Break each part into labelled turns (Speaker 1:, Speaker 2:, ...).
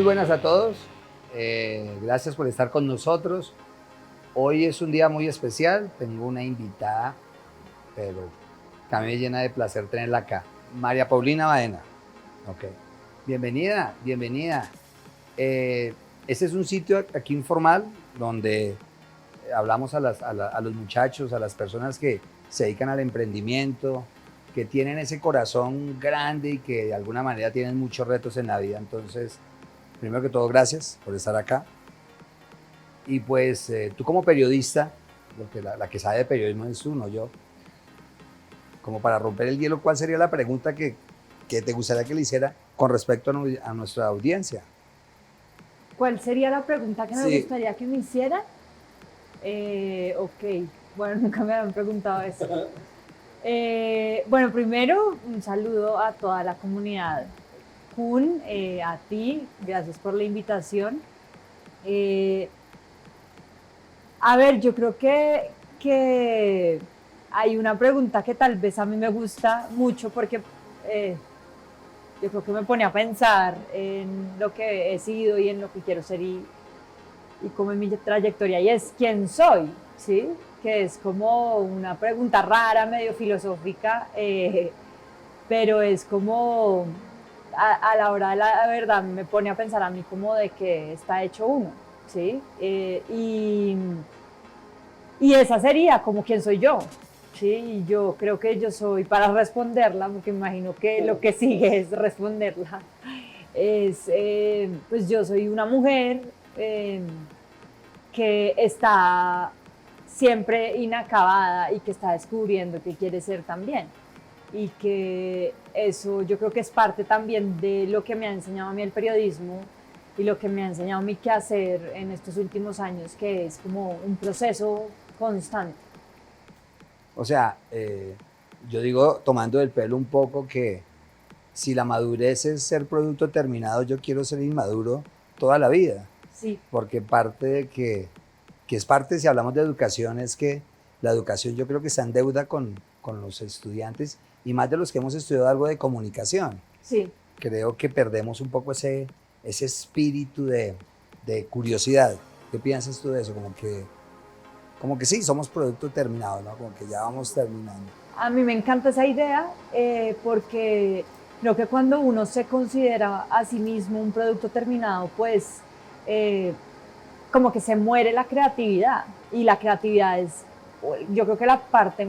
Speaker 1: buenas a todos. Gracias por estar con nosotros. Hoy es un día muy especial. Tengo una invitada, pero que a mí me llena de placer tenerla acá. María Paulina Baena. Ok. Bienvenida, bienvenida. Este es un sitio aquí informal donde hablamos a los muchachos, a las personas que se dedican al emprendimiento, que tienen ese corazón grande y que de alguna manera tienen muchos retos en la vida. Entonces, primero que todo, gracias por estar acá. Y pues tú como periodista, porque la que sabe de periodismo es tú, no yo, como para romper el hielo, ¿cuál sería la pregunta que te gustaría que le hiciera con respecto a nuestra audiencia?
Speaker 2: ¿Cuál sería la pregunta que me
Speaker 1: Sí,
Speaker 2: gustaría que me hiciera? Ok, bueno, nunca me habían preguntado eso. Bueno, primero un saludo a toda la comunidad Kun, a ti, gracias por la invitación. Eh, a ver, yo creo que hay una pregunta que tal vez a mí me gusta mucho porque yo creo que me pone a pensar en lo que he sido y en lo que quiero ser y cómo es mi trayectoria, y es quién soy, ¿sí? Que es como una pregunta rara, medio filosófica, pero es como a la hora de la verdad me pone a pensar a mí como de que está hecho uno, ¿sí? Y esa sería como quién soy yo, ¿sí? Y yo creo que yo soy, para responderla, porque imagino que lo que sigue es responderla, pues yo soy una mujer que está siempre inacabada y que está descubriendo qué quiere ser también. Y que eso yo creo que es parte también de lo que me ha enseñado a mí el periodismo y lo que me ha enseñado a mí qué hacer en estos últimos años, que es como un proceso constante.
Speaker 1: o sea, yo digo, tomando del pelo un poco, que si la madurez es ser producto terminado, yo quiero ser inmaduro toda la vida,
Speaker 2: Sí,
Speaker 1: porque parte de que es parte, si hablamos de educación, es que la educación yo creo que está en deuda con los estudiantes y más de los que hemos estudiado algo de comunicación.
Speaker 2: sí.
Speaker 1: Creo que perdemos un poco ese espíritu de curiosidad. ¿Qué piensas tú de eso? Como que sí, somos producto terminado, ¿no? Como que ya vamos terminando.
Speaker 2: A mí me encanta esa idea porque creo que cuando uno se considera a sí mismo un producto terminado, pues eh, como que se muere la creatividad, y la creatividad es, yo creo que la parte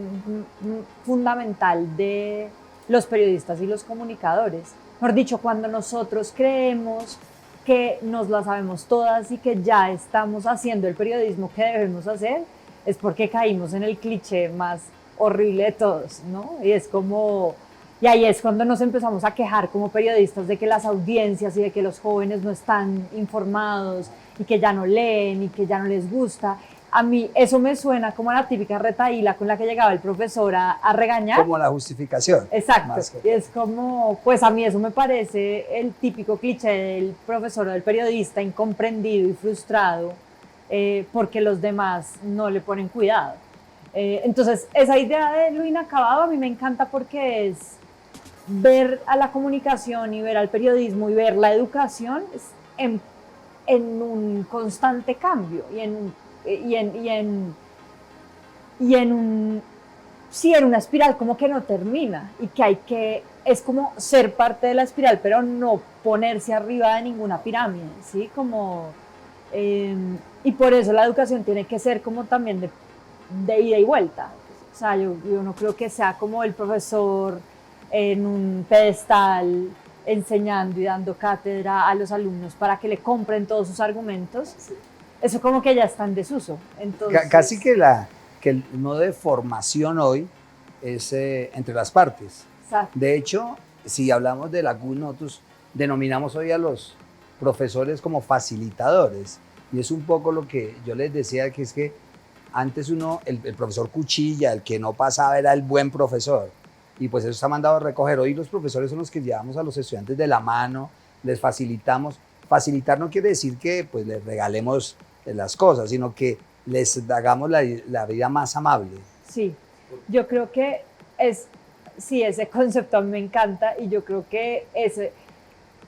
Speaker 2: fundamental de los periodistas y los comunicadores. Mejor dicho, cuando nosotros creemos que nos la sabemos todas y que ya estamos haciendo el periodismo que debemos hacer, es porque caímos en el cliché más horrible de todos, ¿no? Y es como, y ahí es cuando nos empezamos a quejar como periodistas de que las audiencias y de que los jóvenes no están informados y que ya no leen y que ya no les gusta. A mí eso me suena como a la típica retahíla con la que llegaba el profesor a regañar.
Speaker 1: Como la justificación,
Speaker 2: Exacto.
Speaker 1: más que
Speaker 2: Y
Speaker 1: todo.
Speaker 2: es como, pues a mí eso me parece el típico cliché del profesor o del periodista incomprendido y frustrado porque los demás no le ponen cuidado. Entonces, esa idea de lo inacabado a mí me encanta porque es ver a la comunicación y ver al periodismo y ver la educación en, en un constante cambio y en un sí, en una espiral como que no termina y que hay que, es como ser parte de la espiral, pero no ponerse arriba de ninguna pirámide, ¿sí? Como, eh, y por eso la educación tiene que ser como también de ida y vuelta. O sea, yo no creo que sea como el profesor en un pedestal enseñando y dando cátedra a los alumnos para que le compren todos sus argumentos. Eso como que ya está en desuso.
Speaker 1: Casi
Speaker 2: Entonces,
Speaker 1: que el modo de formación hoy es entre las partes.
Speaker 2: exacto.
Speaker 1: De hecho, si hablamos de la GUN, nosotros denominamos hoy a los profesores como facilitadores. Y es un poco lo que yo les decía, que es que antes el profesor cuchilla, el que no pasaba era el buen profesor. Y pues eso está mandado a recoger. Hoy los profesores son los que llevamos a los estudiantes de la mano, les facilitamos. Facilitar no quiere decir que pues les regalemos las cosas, sino que les hagamos la vida más amable.
Speaker 2: Sí, yo creo que es, sí, ese concepto a mí me encanta y yo creo que ese,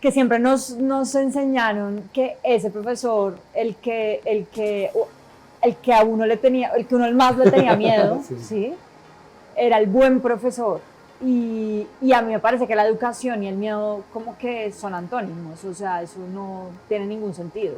Speaker 2: que siempre nos enseñaron que ese profesor, el que a uno le tenía, el que uno más le tenía miedo,
Speaker 1: Sí.
Speaker 2: ¿sí? Era el buen profesor. Y a mí me parece que la educación y el miedo como que son antónimos, o sea, eso no tiene ningún sentido.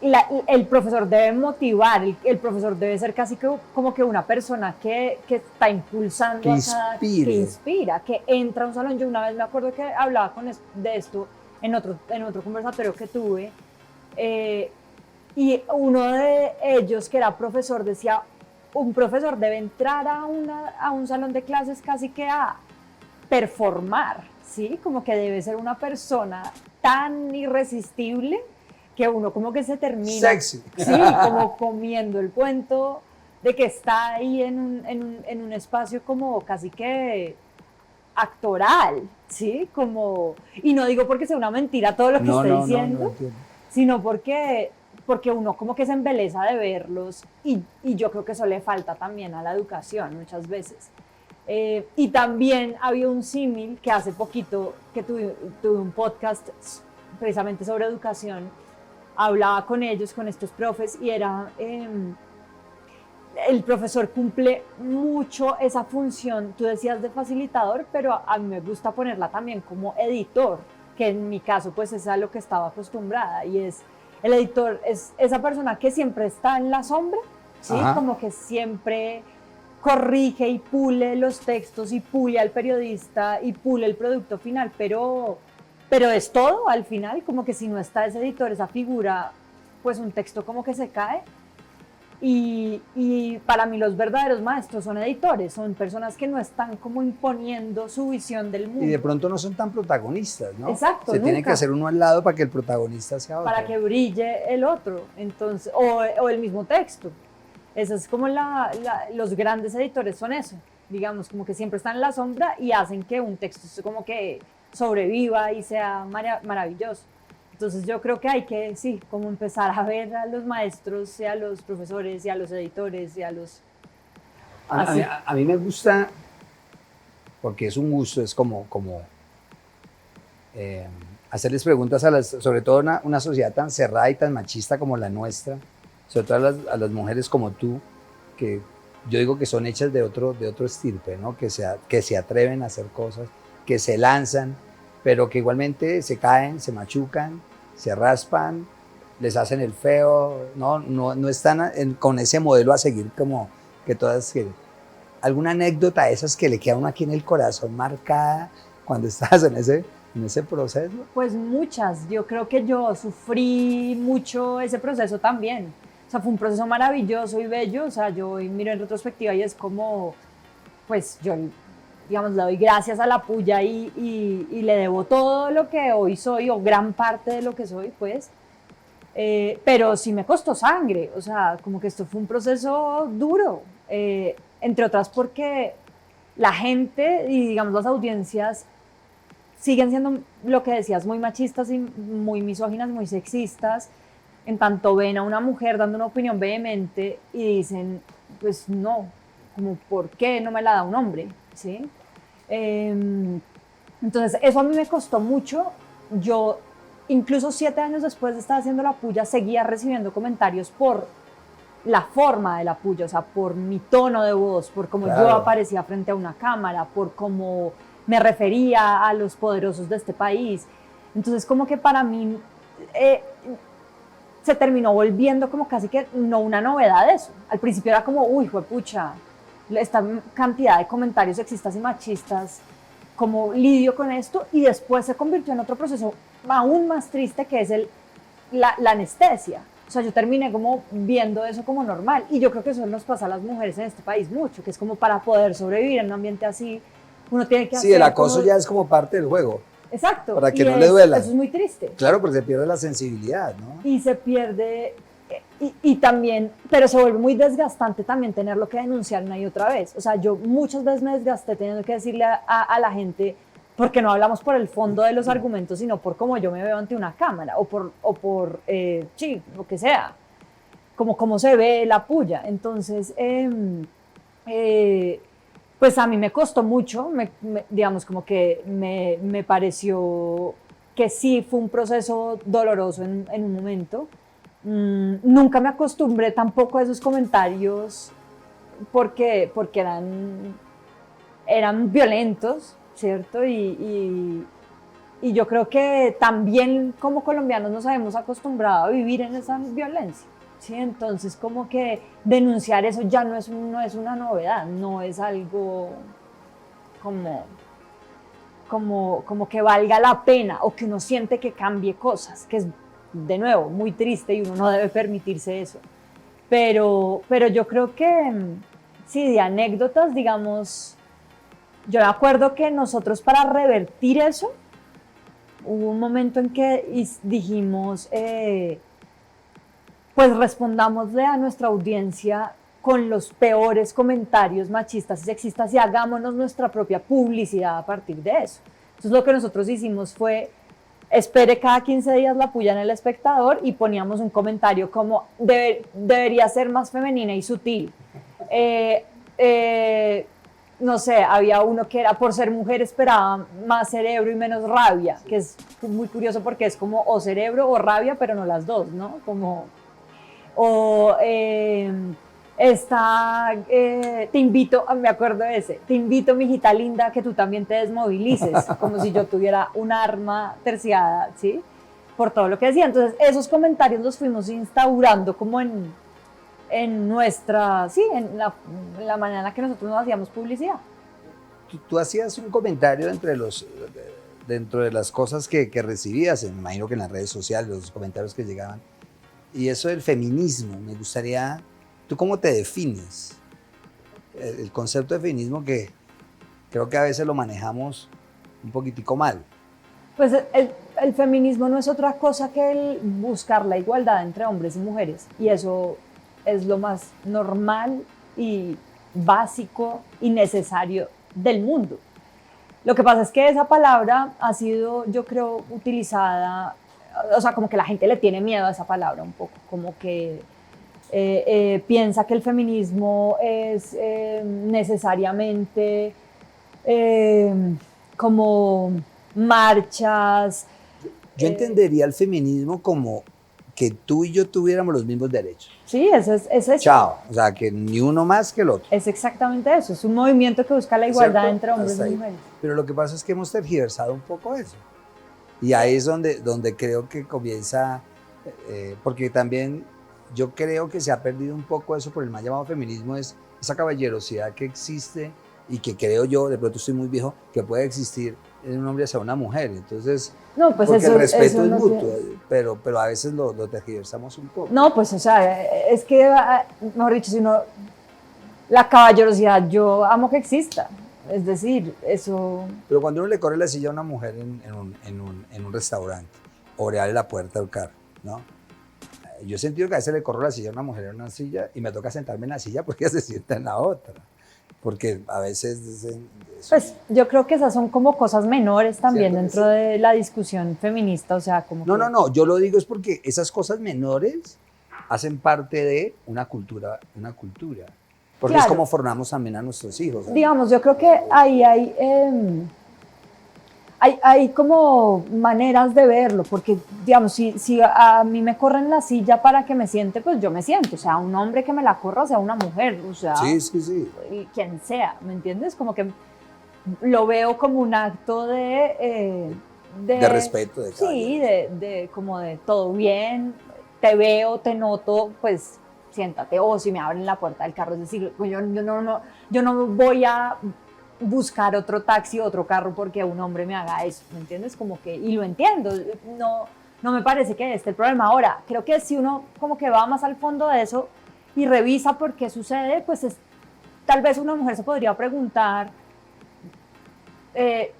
Speaker 2: El profesor debe motivar, el profesor debe ser casi como que una persona que está impulsando
Speaker 1: Que inspire.
Speaker 2: que inspira, que entra a un salón. Yo una vez me acuerdo que hablaba de esto en otro conversatorio que tuve, y uno de ellos, que era profesor, decía, un profesor debe entrar a un salón de clases casi que a performar, ¿sí? Como que debe ser una persona tan irresistible que uno como que se termina,
Speaker 1: Sexy.
Speaker 2: sí, como comiendo el cuento de que está ahí en un espacio como casi que actoral, ¿sí? Como, y no digo porque sea una mentira todo lo que estoy diciendo, sino porque uno como que se embeleza de verlos, y yo creo que eso le falta también a la educación muchas veces. Y también había un símil que hace poquito que tuve un podcast precisamente sobre educación, hablaba con ellos, con estos profes, y era, el profesor cumple mucho esa función, tú decías de facilitador, pero a mí me gusta ponerla también como editor, que en mi caso pues es a lo que estaba acostumbrada, y es, el editor es esa persona que siempre está en la sombra, ¿sí? Como que siempre corrige y pule los textos y pule al periodista y pule el producto final, pero es todo al final, como que si no está ese editor, esa figura, pues un texto como que se cae. Y para mí los verdaderos maestros son editores, son personas que no están como imponiendo su visión del mundo.
Speaker 1: Y de pronto no son tan protagonistas, ¿no?
Speaker 2: Exacto,
Speaker 1: se tiene que hacer uno al lado para que el protagonista sea otro.
Speaker 2: Para que brille el otro, entonces, o el mismo texto. Eso es como los grandes editores son eso, digamos, como que siempre están en la sombra y hacen que un texto como que sobreviva y sea maravilloso. Entonces yo creo que hay que, sí, como empezar a ver a los maestros y a los profesores y a los editores y a los...
Speaker 1: A mí me gusta, porque es un gusto, es como hacerles preguntas sobre todo una sociedad tan cerrada y tan machista como la nuestra, sobre todo a las mujeres como tú, que yo digo que son hechas de otro estirpe, ¿no? Que se atreven a hacer cosas, que se lanzan, pero que igualmente se caen, se machucan, se raspan, les hacen el feo, no están con ese modelo a seguir como que todas quieren. ¿Alguna anécdota de esas que le queda a uno aquí en el corazón marcada cuando estás en ese proceso?
Speaker 2: Pues muchas, yo creo que yo sufrí mucho ese proceso también. O sea, fue un proceso maravilloso y bello, o sea, yo hoy miro en retrospectiva y es como, pues yo, digamos, le doy gracias a la puya y le debo todo lo que hoy soy, o gran parte de lo que soy, pues. Pero sí me costó sangre, o sea, como que esto fue un proceso duro, entre otras porque la gente y, digamos, las audiencias siguen siendo, lo que decías, muy machistas y muy misóginas, muy sexistas, en tanto ven a una mujer dando una opinión vehemente y dicen, pues no, como, ¿por qué no me la da un hombre? ¿Sí? Entonces, eso a mí me costó mucho. Yo, incluso 7 años después de estar haciendo la puya, seguía recibiendo comentarios por la forma de la puya, o sea, por mi tono de voz, por cómo yo aparecía frente a una cámara, por cómo me refería a los poderosos de este país. Entonces, como que para mí se terminó volviendo como casi que no una novedad eso. Al principio era como, uy, juepucha, esta cantidad de comentarios sexistas y machistas, como lidio con esto, y después se convirtió en otro proceso aún más triste, que es la anestesia. O sea, yo terminé como viendo eso como normal, y yo creo que eso nos pasa a las mujeres en este país mucho, que es como para poder sobrevivir en un ambiente así, uno tiene que hacer...
Speaker 1: Sí, el acoso ya es como parte del juego.
Speaker 2: Exacto.
Speaker 1: Para que no le duela.
Speaker 2: Eso es muy triste.
Speaker 1: Claro, porque se pierde la sensibilidad, ¿no?
Speaker 2: Y se pierde, y también, pero se vuelve muy desgastante también tenerlo que denunciar una y otra vez. O sea, yo muchas veces me desgasté teniendo que decirle a la gente, porque no hablamos por el fondo de los argumentos, sino por cómo yo me veo ante una cámara, o por sí, lo que sea, como cómo se ve la puya. Entonces, pues a mí me costó mucho, digamos, como que me pareció que sí fue un proceso doloroso en un momento. Nunca me acostumbré tampoco a esos comentarios porque eran violentos, ¿cierto? Y yo creo que también como colombianos nos habíamos acostumbrado a vivir en esa violencia, ¿sí? Entonces como que denunciar eso ya no es una novedad, no es algo como que valga la pena o que uno siente que cambie cosas, que es de nuevo muy triste y uno no debe permitirse eso. Pero yo creo que sí, de anécdotas, digamos, yo me acuerdo que nosotros para revertir eso, hubo un momento en que dijimos, pues respondámosle a nuestra audiencia con los peores comentarios machistas y sexistas y hagámonos nuestra propia publicidad a partir de eso. Entonces lo que nosotros hicimos fue, espere cada 15 días la puya en El Espectador y poníamos un comentario como, debería ser más femenina y sutil. No sé, había uno que era, por ser mujer esperaba más cerebro y menos rabia, que es muy curioso porque es como o cerebro o rabia, pero no las dos, ¿no? Como, o te invito, me acuerdo de ese, te invito, mijita linda, que tú también te desmovilices, como si yo tuviera un arma terciada, ¿sí? Por todo lo que decía. Entonces, esos comentarios los fuimos instaurando como en nuestra, sí, en la manera en la que nosotros nos hacíamos publicidad.
Speaker 1: Tú hacías un comentario dentro de las cosas que recibías, me imagino que en las redes sociales, los comentarios que llegaban, y eso del feminismo, me gustaría, ¿tú cómo te defines? El concepto de feminismo que creo que a veces lo manejamos un poquitico mal.
Speaker 2: Pues el feminismo no es otra cosa que el buscar la igualdad entre hombres y mujeres, y eso es lo más normal y básico y necesario del mundo. Lo que pasa es que esa palabra ha sido, yo creo, utilizada, o sea, como que la gente le tiene miedo a esa palabra un poco, como que piensa que el feminismo es necesariamente como marchas.
Speaker 1: Yo entendería el feminismo como que tú y yo tuviéramos los mismos derechos.
Speaker 2: Sí, es eso.
Speaker 1: Chao, o sea, que ni uno más que el otro.
Speaker 2: Es exactamente eso, es un movimiento que busca la igualdad entre hombres y mujeres.
Speaker 1: Pero lo que pasa es que hemos tergiversado un poco eso. Y ahí es donde creo que comienza, porque también yo creo que se ha perdido un poco eso por el mal llamado feminismo, es esa caballerosidad que existe y que creo yo, de pronto estoy muy viejo, que puede existir en un hombre hacia una mujer. Entonces,
Speaker 2: no, pues
Speaker 1: porque
Speaker 2: eso,
Speaker 1: el respeto
Speaker 2: eso
Speaker 1: es
Speaker 2: no
Speaker 1: mutuo, pero a veces lo tergiversamos un poco.
Speaker 2: No, pues o sea, es que, mejor dicho, si uno, la caballerosidad, yo amo que exista. Es decir, eso...
Speaker 1: Pero cuando uno le corre la silla a una mujer en un restaurante o le abre la puerta del carro, ¿no? Yo he sentido que a veces le corro la silla a una mujer en una silla y me toca sentarme en la silla porque ella se sienta en la otra. Porque a veces...
Speaker 2: Pues yo creo que esas son como cosas menores también dentro
Speaker 1: sí.
Speaker 2: de la discusión feminista, o sea, como
Speaker 1: No, yo lo digo es porque esas cosas menores hacen parte de una cultura. Porque claro, es como formamos también a nuestros hijos, ¿no?
Speaker 2: Digamos, yo creo que ahí hay como maneras de verlo, porque digamos, si a mí me corren la silla para que me siente, pues yo me siento, o sea, un hombre que me la corra, sea una mujer, o sea,
Speaker 1: sí.
Speaker 2: Quien sea, ¿me entiendes? Como que lo veo como un acto de
Speaker 1: respeto, de
Speaker 2: sí, como de todo bien, te veo, te noto, pues siéntate, o si me abren la puerta del carro, es decir, pues yo no voy a buscar otro taxi, otro carro porque un hombre me haga eso, ¿me entiendes? Como que, y lo entiendo, no me parece que esté el problema. Ahora, creo que si uno como que va más al fondo de eso y revisa por qué sucede, pues tal vez una mujer se podría preguntar,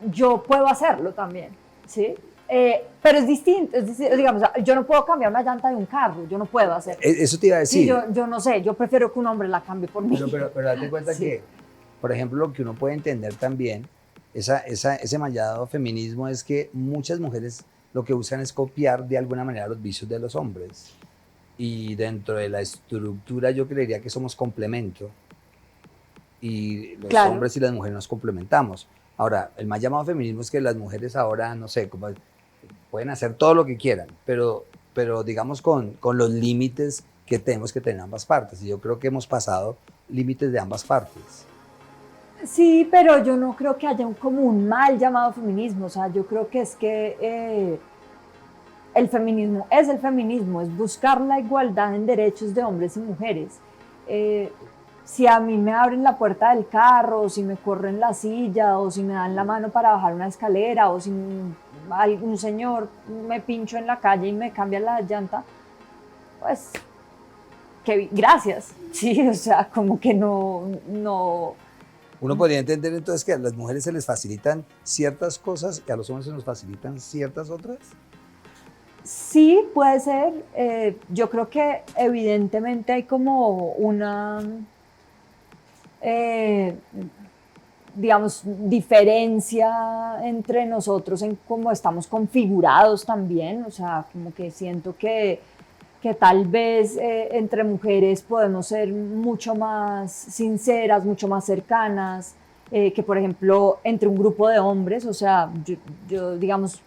Speaker 2: yo puedo hacerlo también, ¿sí? Pero es distinto, es decir, digamos, yo no puedo cambiar una llanta de un carro, yo no puedo hacerlo.
Speaker 1: Eso te iba a decir.
Speaker 2: Sí, yo no sé, yo prefiero que un hombre la cambie por mí.
Speaker 1: Pero date cuenta sí, que, por ejemplo, lo que uno puede entender también, ese mallado feminismo es que muchas mujeres lo que buscan es copiar de alguna manera los vicios de los hombres. Y dentro de la estructura yo creería que somos complemento. Y los hombres y las mujeres nos complementamos. Ahora, el mal llamado feminismo es que las mujeres ahora, no sé, como pueden hacer todo lo que quieran, pero digamos con los límites que tenemos que tener ambas partes. Y yo creo que hemos pasado límites de ambas partes.
Speaker 2: Sí, pero yo no creo que haya como un mal llamado feminismo. O sea, yo creo que es que el feminismo es buscar la igualdad en derechos de hombres y mujeres. Si a mí me abren la puerta del carro, o si me corren la silla, o si me dan la mano para bajar una escalera, o si algún señor me pincho en la calle y me cambia la llanta, pues, gracias. Sí, o sea, como que no.
Speaker 1: Uno podría entender entonces que a las mujeres se les facilitan ciertas cosas y a los hombres se nos facilitan ciertas otras.
Speaker 2: Sí, puede ser. Yo creo que evidentemente hay como una, digamos, diferencia entre nosotros en cómo estamos configurados también. O sea, como que siento que tal vez entre mujeres podemos ser mucho más sinceras, mucho más cercanas, que por ejemplo entre un grupo de hombres. O sea, yo digamos,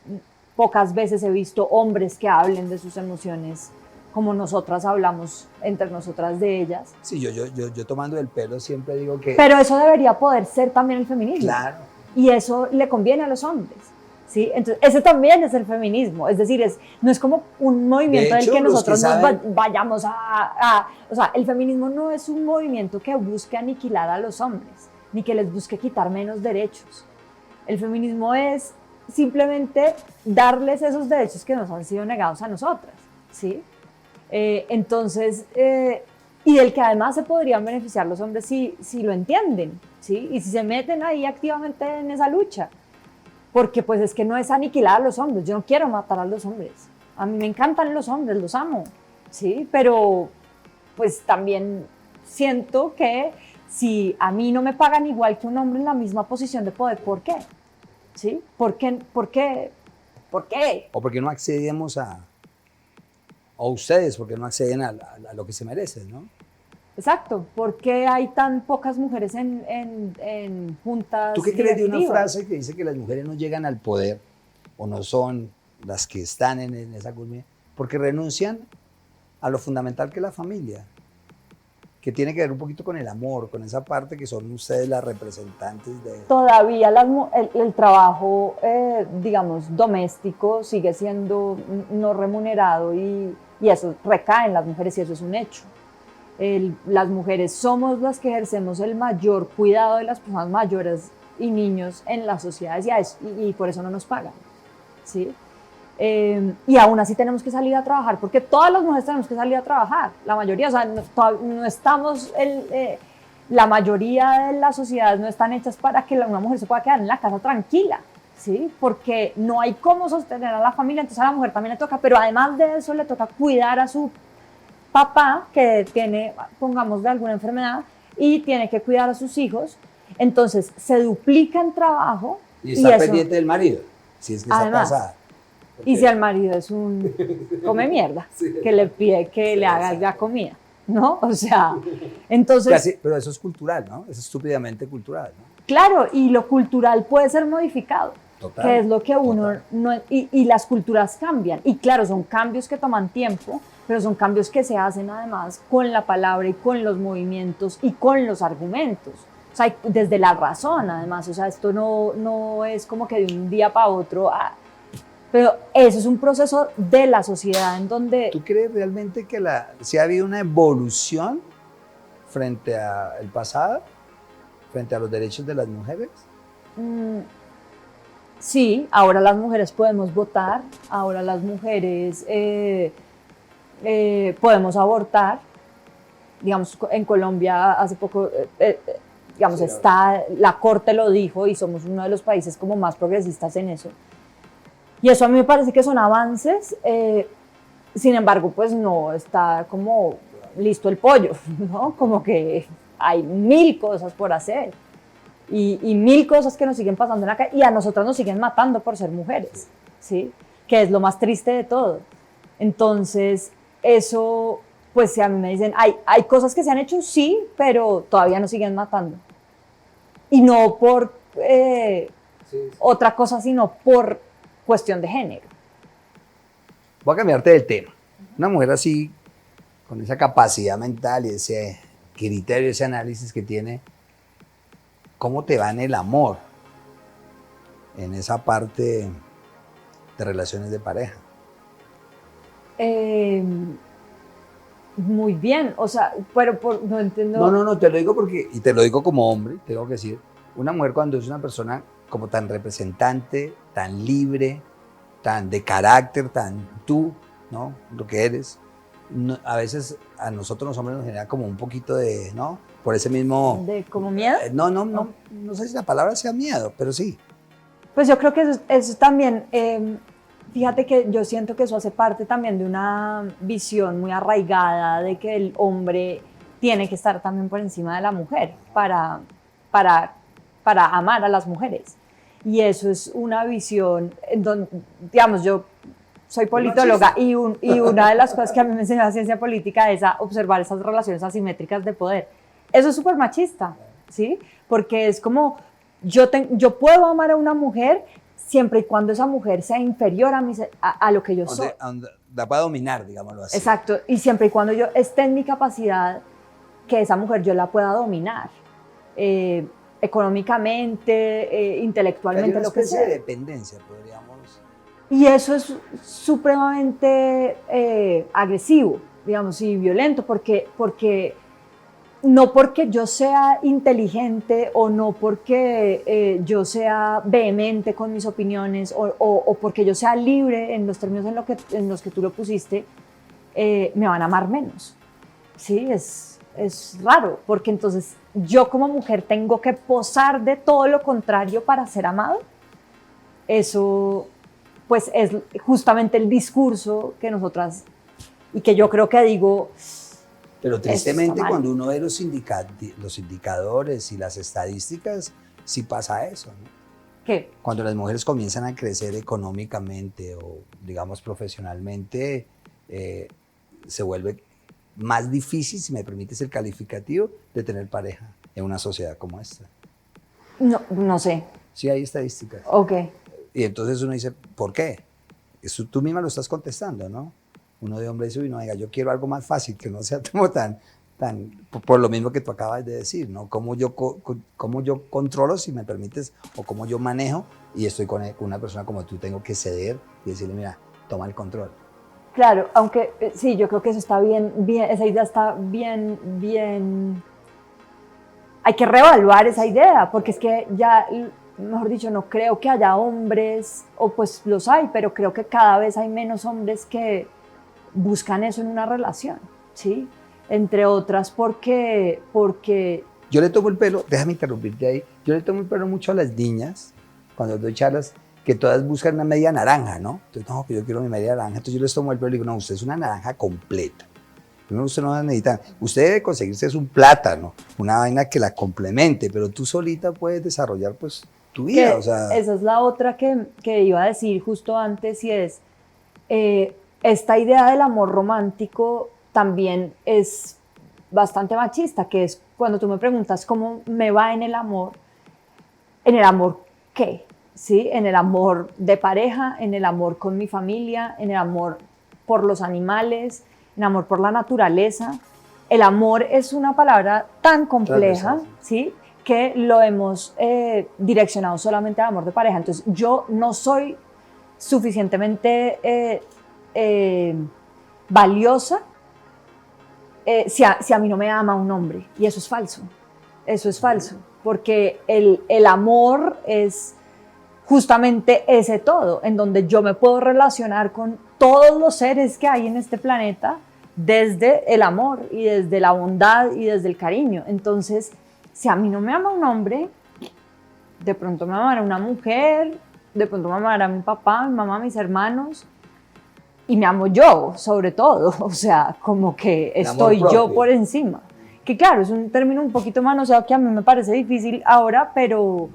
Speaker 2: pocas veces he visto hombres que hablen de sus emociones como nosotras hablamos entre nosotras de ellas.
Speaker 1: Sí, yo tomando el pelo siempre digo que...
Speaker 2: Pero eso debería poder ser también el feminismo.
Speaker 1: Claro.
Speaker 2: Y eso le conviene a los hombres. ¿Sí? Entonces, ese también es el feminismo. Es decir, no es como un movimiento
Speaker 1: de hecho,
Speaker 2: del que nosotros
Speaker 1: saben...
Speaker 2: vayamos o sea, el feminismo no es un movimiento que busque aniquilar a los hombres, ni que les busque quitar menos derechos. El feminismo es simplemente darles esos derechos que nos han sido negados a nosotras, ¿sí? Entonces, y del que además se podrían beneficiar los hombres si lo entienden, ¿sí? Y si se meten ahí activamente en esa lucha, porque pues es que no es aniquilar a los hombres. Yo no quiero matar a los hombres, a mí me encantan los hombres, los amo, ¿sí? Pero pues también siento que si a mí no me pagan igual que un hombre en la misma posición de poder, ¿por qué? ¿Sí? ¿Por qué?
Speaker 1: O porque no accedemos o ustedes, porque no acceden a lo que se merecen, ¿no?
Speaker 2: Exacto. ¿Por qué hay tan pocas mujeres en juntas?
Speaker 1: ¿Tú qué crees de una frase que dice que las mujeres no llegan al poder o no son las que están en esa culminación porque renuncian a lo fundamental que es la familia? Que tiene que ver un poquito con el amor, con esa parte que son ustedes las representantes de...
Speaker 2: Todavía el trabajo, digamos, doméstico sigue siendo no remunerado y eso recae en las mujeres y eso es un hecho. Las mujeres somos las que ejercemos el mayor cuidado de las personas mayores y niños en las sociedades y por eso no nos pagan, ¿sí? Y aún así tenemos que salir a trabajar, porque todas las mujeres tenemos que salir a trabajar, la mayoría, o sea, no estamos, la mayoría de las sociedades no están hechas para que una mujer se pueda quedar en la casa tranquila, ¿sí? Porque no hay cómo sostener a la familia, entonces a la mujer también le toca, pero además de eso le toca cuidar a su papá que tiene, pongamos, de alguna enfermedad y tiene que cuidar a sus hijos, entonces se duplica en trabajo.
Speaker 1: Y está pendiente del marido, si es que está casada.
Speaker 2: Y si el marido es un come mierda, sí, que le pide que le haga la comida, ¿no? O sea, entonces...
Speaker 1: Pero eso es cultural, ¿no? Es estúpidamente cultural, ¿no?
Speaker 2: Claro, y lo cultural puede ser modificado. Total, que es lo que uno... No, y las culturas cambian. Y claro, son cambios que toman tiempo, pero son cambios que se hacen además con la palabra y con los movimientos y con los argumentos. O sea, desde la razón, además. O sea, esto no es como que de un día para otro... Pero eso es un proceso de la sociedad en donde...
Speaker 1: ¿Tú crees realmente que si ha habido una evolución frente al pasado, frente a los derechos de las mujeres?
Speaker 2: Sí, ahora las mujeres podemos votar, ahora las mujeres podemos abortar. Digamos, en Colombia hace poco, digamos, sí, la Corte lo dijo y somos uno de los países como más progresistas en eso. Y eso a mí me parece que son avances, sin embargo, pues no está como listo el pollo, ¿no? Como que hay 1000 cosas por hacer y 1000 cosas que nos siguen pasando en la calle y a nosotras nos siguen matando por ser mujeres, ¿sí? Que es lo más triste de todo. Entonces, eso, pues si a mí me dicen, hay cosas que se han hecho, sí, pero todavía nos siguen matando. Y no por otra cosa, sino por cuestión de género,
Speaker 1: voy a cambiarte del tema. Una mujer así, con esa capacidad mental y ese criterio, ese análisis que tiene, ¿cómo te va en el amor? En esa parte de relaciones de pareja.
Speaker 2: Muy bien, o sea, pero no entiendo.
Speaker 1: No, te lo digo porque, y te lo digo como hombre, tengo que decir, una mujer cuando es una persona como tan representante, tan libre, tan de carácter, tan tú, ¿no? Lo que eres, no, a veces a nosotros los hombres nos genera como un poquito de, ¿no? Por ese mismo...
Speaker 2: ¿De como miedo?
Speaker 1: No sé si la palabra sea miedo, pero sí.
Speaker 2: Pues yo creo que eso también, fíjate que yo siento que eso hace parte también de una visión muy arraigada de que el hombre tiene que estar también por encima de la mujer para amar a las mujeres. Y eso es una visión en donde, digamos, yo soy politóloga y una de las cosas que a mí me enseñó la ciencia política es a observar esas relaciones asimétricas de poder. Eso es súper machista, ¿sí? Porque es como, yo puedo amar a una mujer siempre y cuando esa mujer sea inferior a lo que yo soy.
Speaker 1: La pueda dominar, digámoslo así.
Speaker 2: Exacto, y siempre y cuando yo esté en mi capacidad, que esa mujer yo la pueda dominar. Económicamente, intelectualmente, lo que sea.
Speaker 1: Hay una especie de dependencia, podríamos...
Speaker 2: Y eso es supremamente agresivo, digamos, y violento, porque no porque yo sea inteligente o no porque yo sea vehemente con mis opiniones o porque yo sea libre en los términos en los que tú lo pusiste, me van a amar menos. Sí, es raro, porque entonces yo como mujer tengo que posar de todo lo contrario para ser amado. Eso pues es justamente el discurso que nosotras, y que yo creo que digo...
Speaker 1: Pero tristemente cuando uno ve los indicadores y las estadísticas, sí pasa eso, ¿no?
Speaker 2: ¿Qué?
Speaker 1: Cuando las mujeres comienzan a crecer económicamente o, digamos, profesionalmente, se vuelve más difícil, si me permites el calificativo, de tener pareja en una sociedad como esta.
Speaker 2: No sé.
Speaker 1: Sí hay estadísticas.
Speaker 2: Ok.
Speaker 1: Y entonces uno dice, ¿por qué? Eso tú misma lo estás contestando, ¿no? Uno de hombre dice, uy, no, venga, yo quiero algo más fácil, que no sea como tan por lo mismo que tú acabas de decir, ¿no? Cómo yo controlo, si me permites, o cómo yo manejo, y estoy con una persona como tú, tengo que ceder y decirle, mira, toma el control.
Speaker 2: Claro, aunque sí, yo creo que eso está bien, esa idea está bien. Hay que reevaluar esa idea, porque es que ya, mejor dicho, no creo que haya hombres, o pues los hay, pero creo que cada vez hay menos hombres que buscan eso en una relación, ¿sí? Entre otras porque...
Speaker 1: Yo le tomo el pelo, déjame interrumpirte ahí, yo le tomo el pelo mucho a las niñas, cuando doy charlas, que todas buscan una media naranja, ¿no? Entonces, no, que yo quiero mi media naranja, entonces yo les tomo el pelo y digo, no, usted es una naranja completa. Primero usted no va a necesitar, usted debe conseguirse es un plátano, una vaina que la complemente, pero tú solita puedes desarrollar pues tu vida, o sea...
Speaker 2: Esa es la otra que iba a decir justo antes, y es, esta idea del amor romántico también es bastante machista, que es cuando tú me preguntas cómo me va en el amor ¿qué? ¿Sí? En el amor de pareja, en el amor con mi familia, en el amor por los animales, en el amor por la naturaleza. El amor es una palabra tan compleja, ¿sí? Que lo hemos direccionado solamente al amor de pareja. Entonces, yo no soy suficientemente valiosa si a mí no me ama un hombre. Y eso es falso. Eso es falso. Porque el amor es justamente ese todo, en donde yo me puedo relacionar con todos los seres que hay en este planeta desde el amor y desde la bondad y desde el cariño. Entonces, si a mí no me ama un hombre, de pronto me amará una mujer, de pronto me amará mi papá, mi mamá, mis hermanos, y me amo yo, sobre todo. O sea, como que estoy yo por encima. Que claro, es un término un poquito manoseado que a mí me parece difícil ahora, pero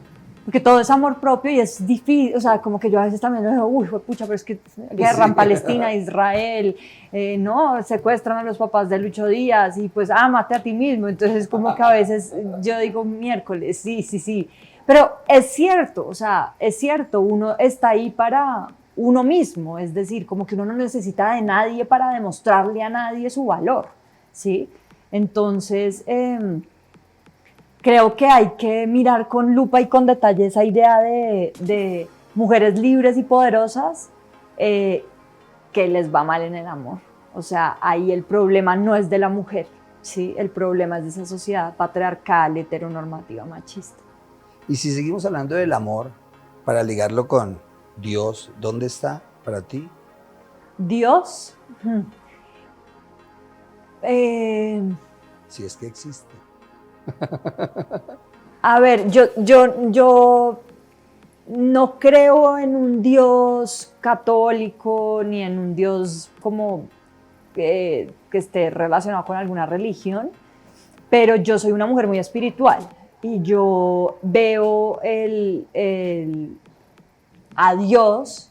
Speaker 2: porque todo es amor propio y es difícil, o sea, como que yo a veces también digo, uy, pucha, pero es que guerra en Palestina, Israel, no, secuestran a los papás de Lucho Díaz y pues ámate a ti mismo. Entonces como que a veces yo digo, miércoles, sí, pero es cierto, o sea, es cierto, uno está ahí para uno mismo, es decir, como que uno no necesita de nadie para demostrarle a nadie su valor, ¿sí? Entonces, creo que hay que mirar con lupa y con detalle esa idea de mujeres libres y poderosas que les va mal en el amor. O sea, ahí el problema no es de la mujer, ¿sí? El problema es de esa sociedad patriarcal, heteronormativa, machista.
Speaker 1: Y si seguimos hablando del amor, para ligarlo con Dios, ¿dónde está para ti?
Speaker 2: Dios,
Speaker 1: Si es que existe.
Speaker 2: a ver, yo no creo en un Dios católico ni en un Dios como que esté relacionado con alguna religión, pero yo soy una mujer muy espiritual y yo veo a Dios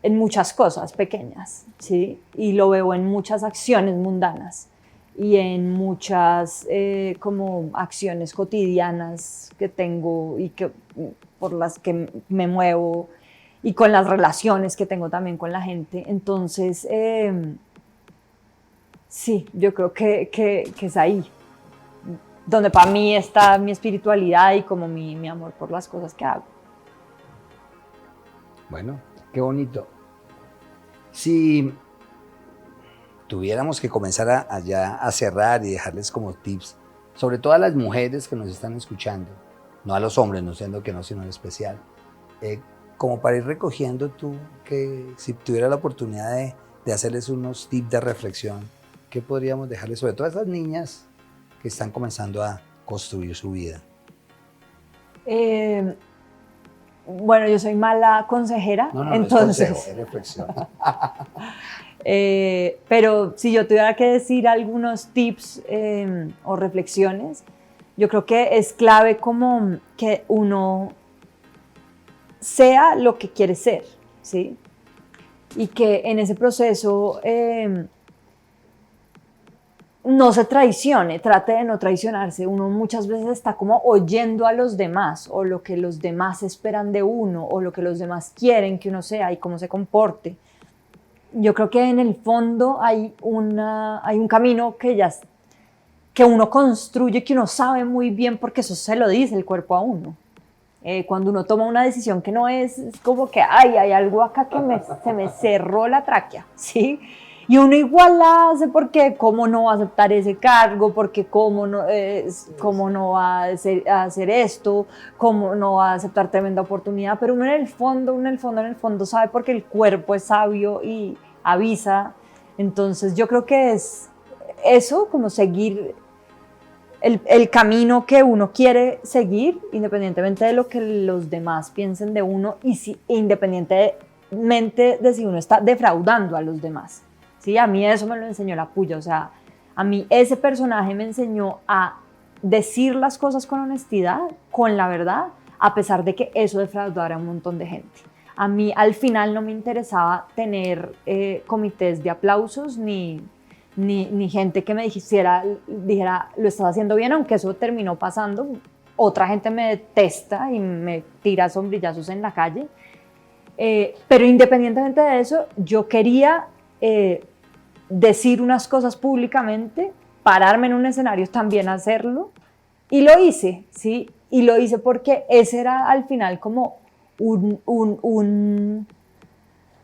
Speaker 2: en muchas cosas pequeñas, ¿sí? Y lo veo en muchas acciones mundanas y en muchas como acciones cotidianas que tengo y por las que me muevo y con las relaciones que tengo también con la gente. Entonces, sí, yo creo que es ahí donde para mí está mi espiritualidad y como mi amor por las cosas que hago.
Speaker 1: Bueno, qué bonito. Si tuviéramos que comenzar allá a cerrar y dejarles como tips, sobre todo a las mujeres que nos están escuchando, no a los hombres, no siendo que no, sino en especial, como para ir recogiendo tú, que si tuviera la oportunidad de hacerles unos tips de reflexión, ¿qué podríamos dejarles sobre todo a esas niñas que están comenzando a construir su vida?
Speaker 2: Bueno, yo soy mala consejera,
Speaker 1: No,
Speaker 2: entonces...
Speaker 1: No es consejo, es reflexión.
Speaker 2: Pero si yo tuviera que decir algunos tips o reflexiones, yo creo que es clave como que uno sea lo que quiere ser, ¿sí? Y que en ese proceso no se traicione, trate de no traicionarse. Uno muchas veces está como oyendo a los demás o lo que los demás esperan de uno o lo que los demás quieren que uno sea y cómo se comporte. Yo creo que en el fondo hay un camino que uno construye, que uno sabe muy bien porque eso se lo dice el cuerpo a uno. Cuando uno toma una decisión que no es como que ay, hay algo acá que se me cerró la tráquea, ¿sí? Y uno igual la hace porque cómo no va a aceptar ese cargo, porque cómo no va a hacer esto, cómo no va a aceptar tremenda oportunidad, pero uno en el fondo sabe porque el cuerpo es sabio y avisa. Entonces yo creo que es eso, como seguir el camino que uno quiere seguir, independientemente de lo que los demás piensen de uno y independientemente de si uno está defraudando a los demás. Sí, a mí eso me lo enseñó la Puya, o sea, a mí ese personaje me enseñó a decir las cosas con honestidad, con la verdad, a pesar de que eso defraudara a un montón de gente. A mí al final no me interesaba tener comités de aplausos ni gente que me dijera, lo estás haciendo bien, aunque eso terminó pasando. Otra gente me detesta y me tira sombrillazos en la calle. Pero independientemente de eso, yo quería decir unas cosas públicamente, pararme en un escenario, también hacerlo, y lo hice, ¿sí? Y lo hice porque ese era al final como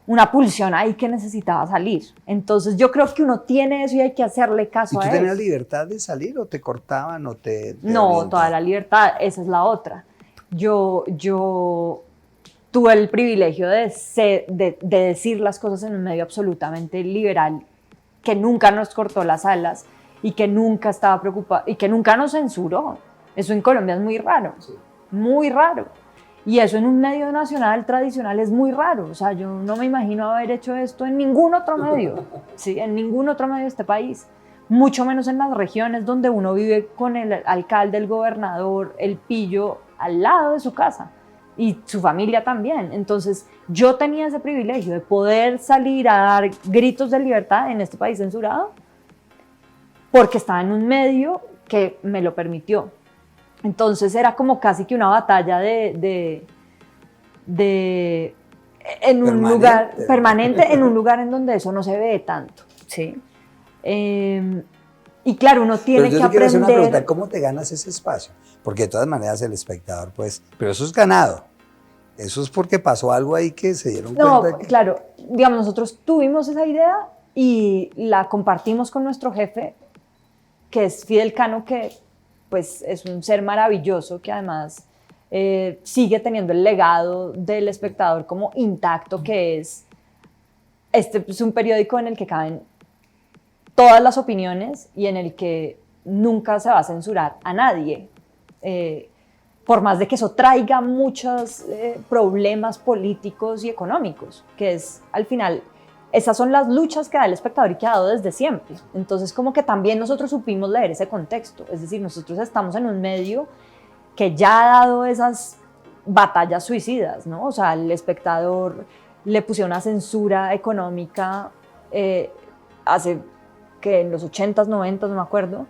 Speaker 2: una pulsión ahí que necesitaba salir. Entonces yo creo que uno tiene eso y hay que hacerle caso a eso.
Speaker 1: ¿Y tú tenías libertad de salir o te cortaban o te
Speaker 2: No,
Speaker 1: orientaban?
Speaker 2: toda la libertad, esa es la otra. Yo tuve el privilegio de decir las cosas en un medio absolutamente liberal, que nunca nos cortó las alas y que nunca estaba preocupado y que nunca nos censuró. Eso en Colombia es muy raro, sí. Muy raro. Y eso en un medio nacional tradicional es muy raro. O sea, yo no me imagino haber hecho esto en ningún otro medio, ¿sí? En ningún otro medio de este país. Mucho menos en las regiones donde uno vive con el alcalde, el gobernador, el pillo al lado de su casa. Y su familia también. Entonces yo tenía ese privilegio de poder salir a dar gritos de libertad en este país censurado porque estaba en un medio que me lo permitió. Entonces era como casi que una batalla de en un lugar permanente, en un lugar en donde eso no se ve tanto, ¿sí? Y claro, uno tiene que aprender.
Speaker 1: Quiero hacer una pregunta, ¿cómo te ganas ese espacio? Porque de todas maneras el espectador, pues, pero eso es ganado. Eso es porque pasó algo ahí que se dieron cuenta.
Speaker 2: No, claro, digamos, nosotros tuvimos esa idea y la compartimos con nuestro jefe, que es Fidel Cano, que pues es un ser maravilloso, que además sigue teniendo el legado del espectador como intacto, que es, este es un periódico en el que caben todas las opiniones y en el que nunca se va a censurar a nadie. Por más de que eso traiga muchos problemas políticos y económicos, que es al final, esas son las luchas que da el espectador y que ha dado desde siempre. Entonces como que también nosotros supimos leer ese contexto, es decir, nosotros estamos en un medio que ya ha dado esas batallas suicidas, ¿no? O sea, al espectador le pusieron una censura económica hace que en los 80s, 90s, no me acuerdo,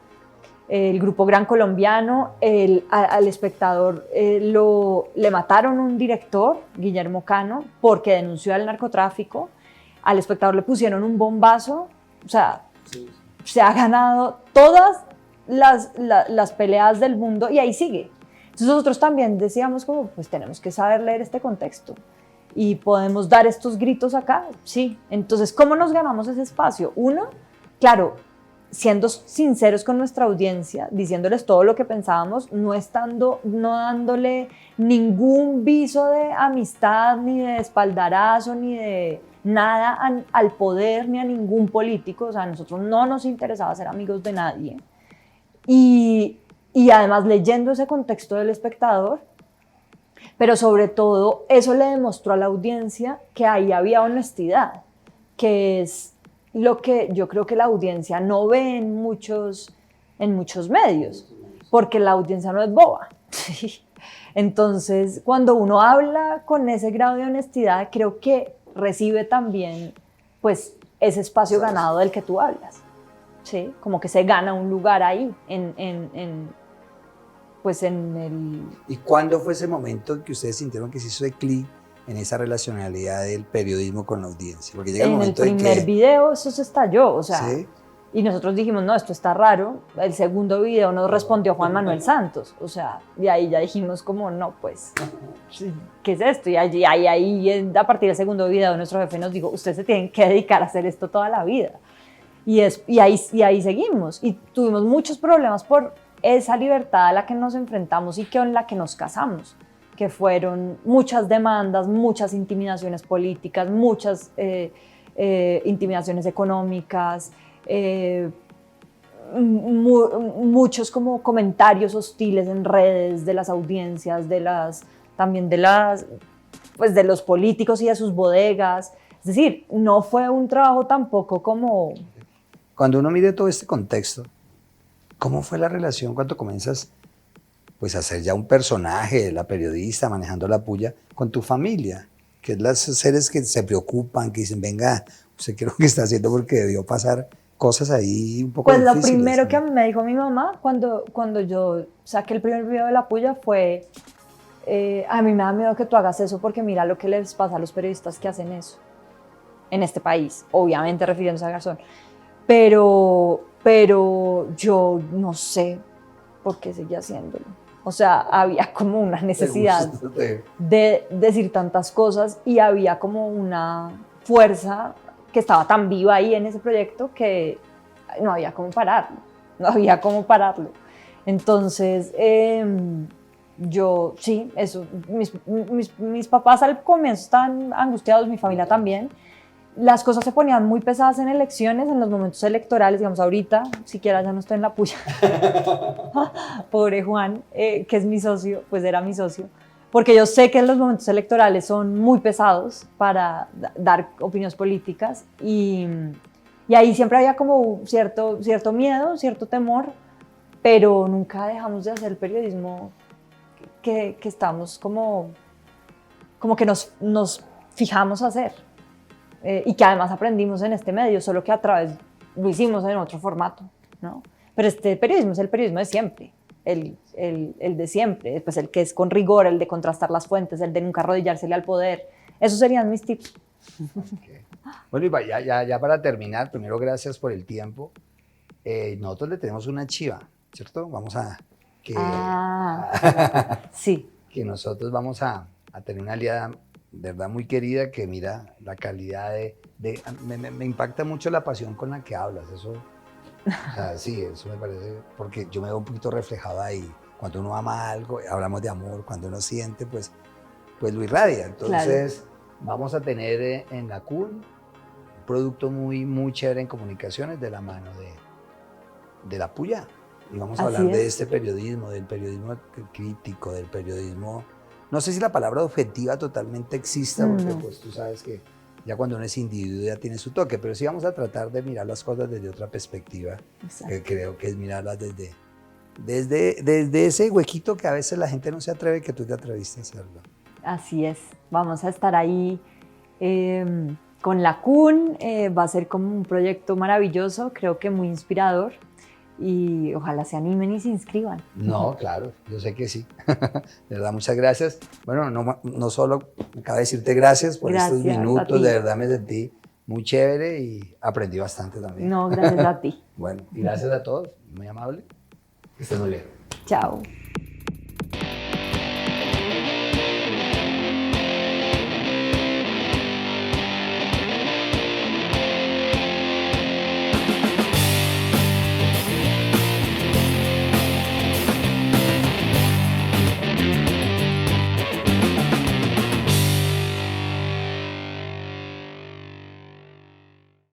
Speaker 2: el grupo Gran Colombiano, al espectador le mataron un director, Guillermo Cano, porque denunció al narcotráfico, al espectador le pusieron un bombazo, o sea, sí. Se ha ganado todas las peleas del mundo y ahí sigue. Entonces nosotros también decíamos como, pues tenemos que saber leer este contexto y podemos dar estos gritos acá, sí. Entonces, ¿cómo nos ganamos ese espacio? Uno, claro, siendo sinceros con nuestra audiencia, diciéndoles todo lo que pensábamos, no dándole ningún viso de amistad, ni de espaldarazo, ni de nada al poder, ni a ningún político. O sea, a nosotros no nos interesaba ser amigos de nadie. Y además leyendo ese contexto del espectador, pero sobre todo eso le demostró a la audiencia que ahí había honestidad, que es lo que yo creo que la audiencia no ve en muchos medios, porque la audiencia no es boba. Entonces, cuando uno habla con ese grado de honestidad, creo que recibe también pues, ese espacio ganado del que tú hablas. ¿Sí? Como que se gana un lugar ahí, pues en el...
Speaker 1: ¿Y cuándo fue ese momento en que ustedes sintieron que se hizo el clic en esa relacionalidad del periodismo con la audiencia? Porque llega el momento
Speaker 2: en el primer video eso se estalló, o sea, ¿sí? Y nosotros dijimos, no, esto está raro. El segundo video nos respondió Juan Manuel Santos, o sea, y ahí ya dijimos como, no, pues, ¿qué es esto? Y ahí a partir del segundo video nuestro jefe nos dijo, ustedes se tienen que dedicar a hacer esto toda la vida. Y ahí seguimos, y tuvimos muchos problemas por esa libertad a la que nos enfrentamos y con la que nos casamos, que fueron muchas demandas, muchas intimidaciones políticas, muchas intimidaciones económicas, muchos como comentarios hostiles en redes de las audiencias, también de los políticos y de sus bodegas. Es decir, no fue un trabajo tampoco como...
Speaker 1: Cuando uno mide todo este contexto, ¿cómo fue la relación cuando comienzas pues, a ser ya un personaje, la periodista, manejando la puya, con tu familia? Que es los seres que se preocupan, que dicen, venga, usted qué es lo que está haciendo porque debió pasar cosas ahí un poco difíciles.
Speaker 2: Pues lo primero que me dijo mi mamá cuando yo saqué el primer video de la puya fue, a mí me da miedo que tú hagas eso porque mira lo que les pasa a los periodistas que hacen eso en este país, obviamente refiriéndose a Garzón. Pero yo no sé por qué seguía haciéndolo. O sea, había como una necesidad de decir tantas cosas y había como una fuerza que estaba tan viva ahí en ese proyecto que no había cómo pararlo. Entonces, yo, sí, eso, mis papás al comienzo estaban angustiados, mi familia también. Las cosas se ponían muy pesadas en elecciones, en los momentos electorales, digamos ahorita, siquiera ya no estoy en la puya. Pobre Juan, que es mi socio, pues era mi socio, porque yo sé que los momentos electorales son muy pesados para dar opiniones políticas y ahí siempre había como cierto miedo, cierto temor, pero nunca dejamos de hacer el periodismo que estamos como que nos fijamos a hacer. Y que además aprendimos en este medio, solo que lo hicimos en otro formato, ¿no? Pero este periodismo es el periodismo de siempre, el de siempre, pues el que es con rigor, el de contrastar las fuentes, el de nunca arrodillársele al poder, Esos serían mis tips.
Speaker 1: Okay. Bueno, y ya para terminar, primero gracias por el tiempo. Nosotros le tenemos una chiva, ¿cierto? Vamos a...
Speaker 2: Sí.
Speaker 1: Que nosotros vamos a tener una aliada, de verdad, muy querida, que mira la calidad me impacta mucho la pasión con la que hablas, eso, o sea, sí, eso me parece, porque yo me veo un poquito reflejado ahí. Cuando uno ama algo, hablamos de amor, cuando uno siente, pues lo irradia. Entonces, claro, vamos a tener en la CUN un producto muy chévere en comunicaciones de la mano de la Puya. Y vamos a hablar de este periodismo, del periodismo crítico, del periodismo, no sé si la palabra objetiva totalmente exista, porque pues tú sabes que ya cuando uno es individuo ya tiene su toque, pero sí vamos a tratar de mirar las cosas desde otra perspectiva, que creo que es mirarlas desde ese huequito que a veces la gente no se atreve, que tú te atreviste a hacerlo.
Speaker 2: Así es, vamos a estar ahí con la CUN, va a ser como un proyecto maravilloso, creo que muy inspirador, y ojalá se animen y se inscriban.
Speaker 1: No, claro, yo sé que sí. De verdad, muchas gracias. Bueno, no solo me acabo de decirte gracias por estos minutos, de verdad me sentí muy chévere y aprendí bastante también.
Speaker 2: No, gracias a ti.
Speaker 1: Bueno, y gracias a todos, muy amable. Que estén muy bien.
Speaker 2: Chao.